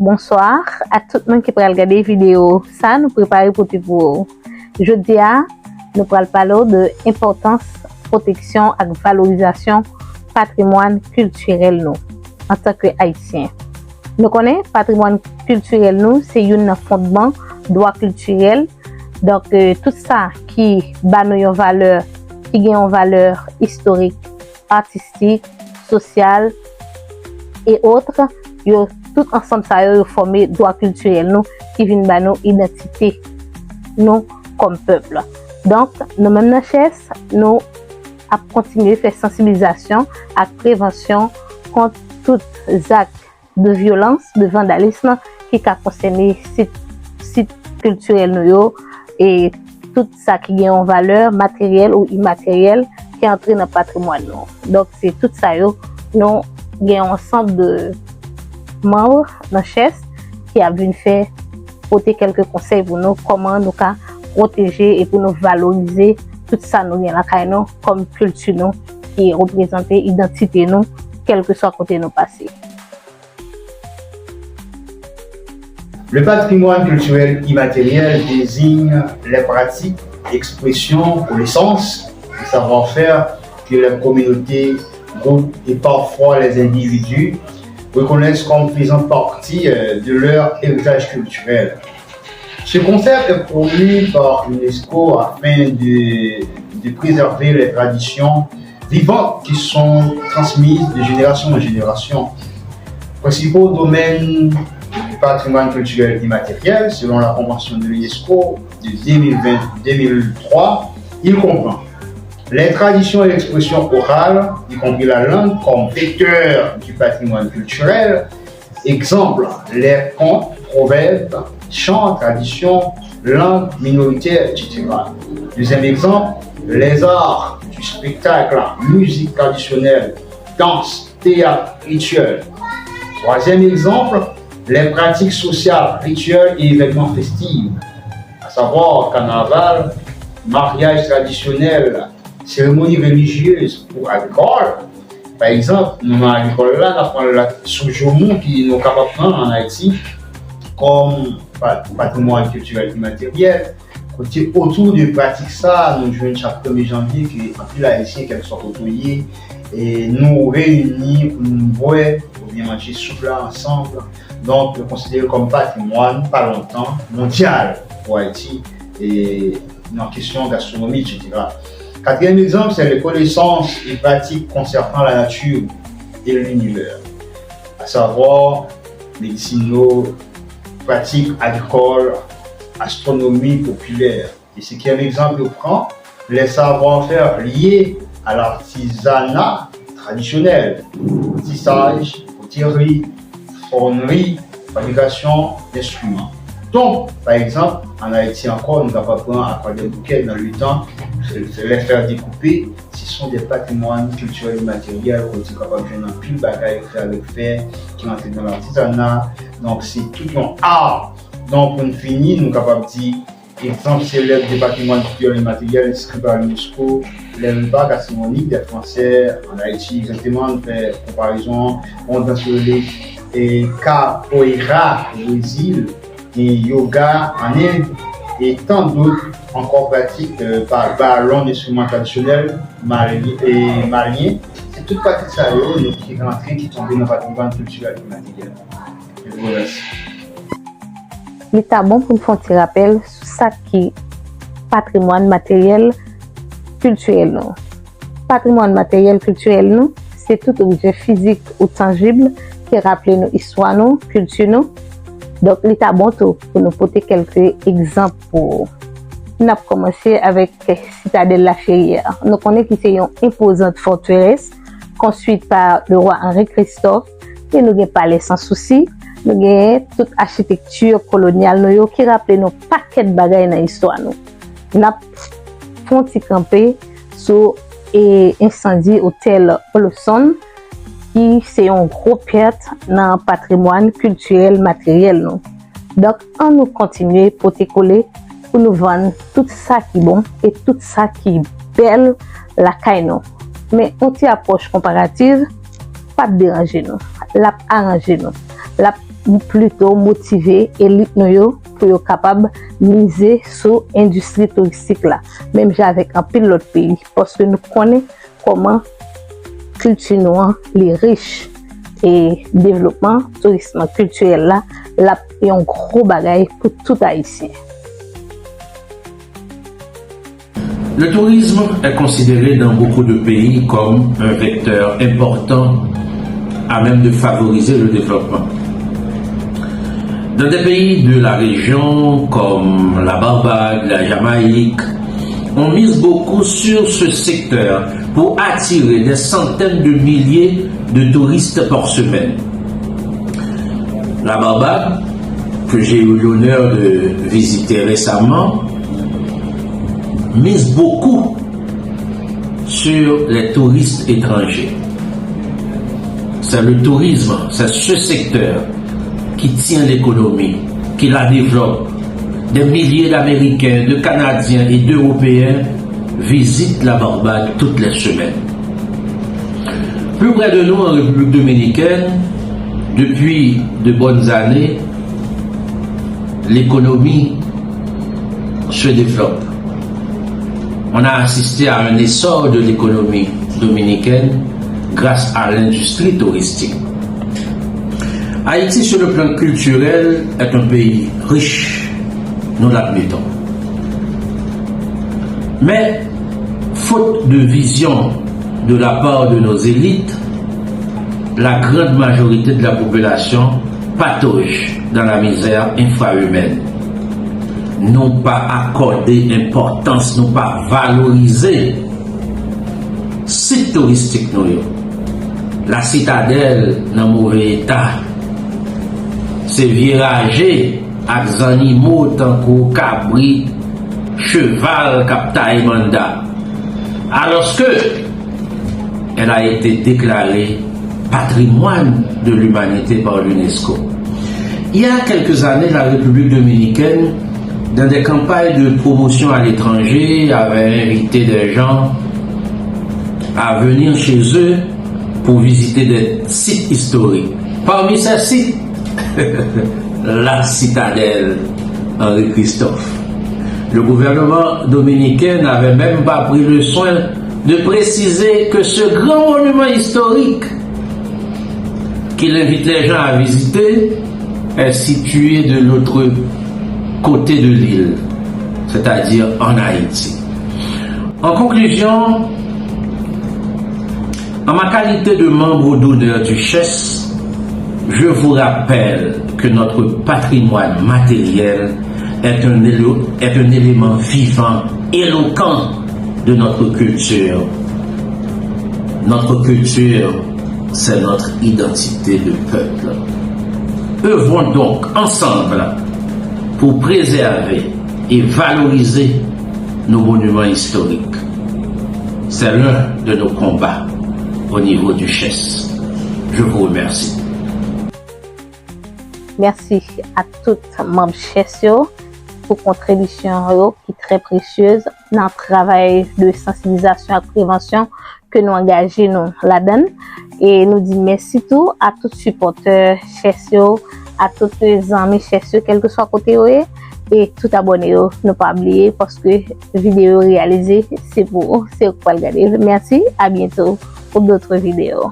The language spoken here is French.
bonsoir à tout le monde qui peut regarder la vidéo. Ça, nous préparons pour vous. Jeudi, nous allons parler de l'importance, protection et valorisation patrimoine culturel nous, en tant que Haïtiens. Nous connaissons patrimoine culturel nous, c'est un fondement droit culturel. Donc, tout ça qui bat nos valeurs, qui gagne une valeur historique, artistique, sociale et autres, tout ensemble ça yo formé droit culturel nous qui vient ba nos identité nous comme peuple. Donc nous même dans chess nous a continuer faire sensibilisation et prévention contre tous actes de violence, de vandalisme qui a concerné site culturel nous yo et tout ça qui gagne en valeur matérielle ou immatérielle qui entre dans le patrimoine nous. Donc c'est tout ça yo nous gagne ensemble de membres dans chess qui a vu faire porter quelques conseils pour nous comment nous protéger et pour nous valoriser tout ça nous gagne la nous comme culture nous qui représente identité nous quel que soit côté nous passé. Le patrimoine culturel immatériel désigne les pratiques, expressions, connaissances et savoir-faire que les communautés, groupes et parfois les individus reconnaissent comme faisant partie de leur héritage culturel. Ce concept est promu par l'UNESCO afin de préserver les traditions vivantes qui sont transmises de génération en génération. Principaux domaines du patrimoine culturel immatériel, selon la Convention de l'UNESCO de 2003, il comprend les traditions et l'expression orale, y compris la langue, comme vecteur du patrimoine culturel. Exemple, les contes, proverbes, chants, traditions, langues minoritaires, etc. Deuxième exemple, les arts du spectacle, musique traditionnelle, danse, théâtre, rituel. Troisième exemple, les pratiques sociales, rituels et événements festifs, à savoir carnaval, mariage traditionnel, cérémonie religieuse pour agricole. Par exemple, nous avons agricole là, nous avons la soujomon qui nous capables de prendre en Haïti comme patrimoine culturel immatériel. Autour de pratiques ça, nous jouons chaque 1er janvier que en plus l'Haïtien qu'elle soit côtoyée et nous réunir pour nous voir, pour bien manger soupe là ensemble. Donc, nous considérons comme patrimoine pas longtemps mondial pour Haïti et en question gastronomie, etc. Quatrième exemple, c'est les connaissances et pratiques concernant la nature et l'univers, à savoir médicinaux, pratiques agricoles, astronomie populaire. Et ce qui est un exemple, on prend les savoir-faire liés à l'artisanat traditionnel, tissage, poterie, fornerie, fabrication d'instruments. Donc, par exemple, en Haïti encore, nous avons appris à faire des bouquets dans le temps, les faire découper. Ce sont des patrimoines culturels et matériels qu'on est capable de faire dans pile bagaille, faire avec fer, qui rentrent dans l'artisanat. Donc, c'est tout un art. Donc, pour finir, nous sommes capables de dire, exemple célèbre des patrimoines culturels et matériels inscrits par l'UNESCO, les repas gastronomiques des Français en Haïti, exactement, nous faisons comparaison, on danse et capoeira au Brésil, et yoga en Inde et tant d'autres encore pratiques par ballon d'instruments traditionnels et maliens. C'est toute partie de ça qui est rentrée, qui tombe dans le patrimoine culturel et matériel. Je vous remercie. L'État bon pour nous faire un rappel sur ça qui est patrimoine matériel culturel nous. Patrimoine matériel culturel nous, c'est tout objet physique ou tangible qui rappelle nos histoires, nos culture nous. Donc, l'État bon pour nous porter quelques exemples pour. Nous avons commencé avec Citadelle La Ferrière. Nous connaissons que c'est une imposante forteresse construite par le roi Henri Christophe et nous avons palais sans souci. Nous avons toute architecture coloniale qui rappelle nos paquets de bagages dans l'histoire. Nous avons fait camper sur incendie hôtel Olson qui c'est une grosse perte dans le patrimoine culturel matériel. Donc, on nous continue pour te coller, pour nous vendre tout ça qui est bon et tout ça qui est belle la caille. Mais on t'y approche comparative, pas de déranger nous, la arranger nous, la plutôt motiver élite nous pour capable miser sur industrie touristique là, même avec un pile l'autre pays, parce que nous connaissons comment culture noire les riches et développement tourisme culturel là est un gros bagage pour tout haïtien. Le tourisme est considéré dans beaucoup de pays comme un vecteur important à même de favoriser le développement. Dans des pays de la région comme la Barbade, la Jamaïque, on mise beaucoup sur ce secteur pour attirer des centaines de milliers de touristes par semaine. La Barbade, que j'ai eu l'honneur de visiter récemment, mise beaucoup sur les touristes étrangers. C'est le tourisme, c'est ce secteur qui tient l'économie, qui la développe. Des milliers d'Américains, de Canadiens et d'Européens visitent la Barbade toutes les semaines. Plus près de nous, en République dominicaine, depuis de bonnes années, l'économie se développe. On a assisté à un essor de l'économie dominicaine grâce à l'industrie touristique. Haïti, sur le plan culturel, est un pays riche, nous l'admettons. Mais, faute de vision de la part de nos élites, la grande majorité de la population patauge dans la misère infrahumaine. Non pas accordé importance, non pas valorisé site touristique nous. La citadelle dans mauvais état, c'est viragé avec des animaux tant que cabri, cheval, captaï mandat. Alors que elle a été déclarée patrimoine de l'humanité par l'UNESCO. Il y a quelques années, la République dominicaine, dans des campagnes de promotion à l'étranger, avait invité des gens à venir chez eux pour visiter des sites historiques. Parmi ces sites, la citadelle Henri Christophe. Le gouvernement dominicain n'avait même pas pris le soin de préciser que ce grand monument historique qu'il invite les gens à visiter est situé de l'autre côté de l'île, c'est-à-dire en Haïti. En conclusion, en ma qualité de membre d'honneur du CHES, je vous rappelle que notre patrimoine matériel est un élément vivant, éloquent de notre culture. Notre culture, c'est notre identité de peuple. Œuvrons donc ensemble pour préserver et valoriser nos monuments historiques. C'est l'un de nos combats au niveau du CHES. Je vous remercie. Merci à tous les membres CHES pour contribution qui est très précieuse dans le travail de sensibilisation et prévention que nous engageons là-dedans. Et nous disons merci tout à tous les supporters CHES, à tous les amis CHES, quel que soit côté et tout abonné, ne pas oublier parce que vidéo réalisée, c'est pour regarder. Merci, à bientôt pour d'autres vidéos.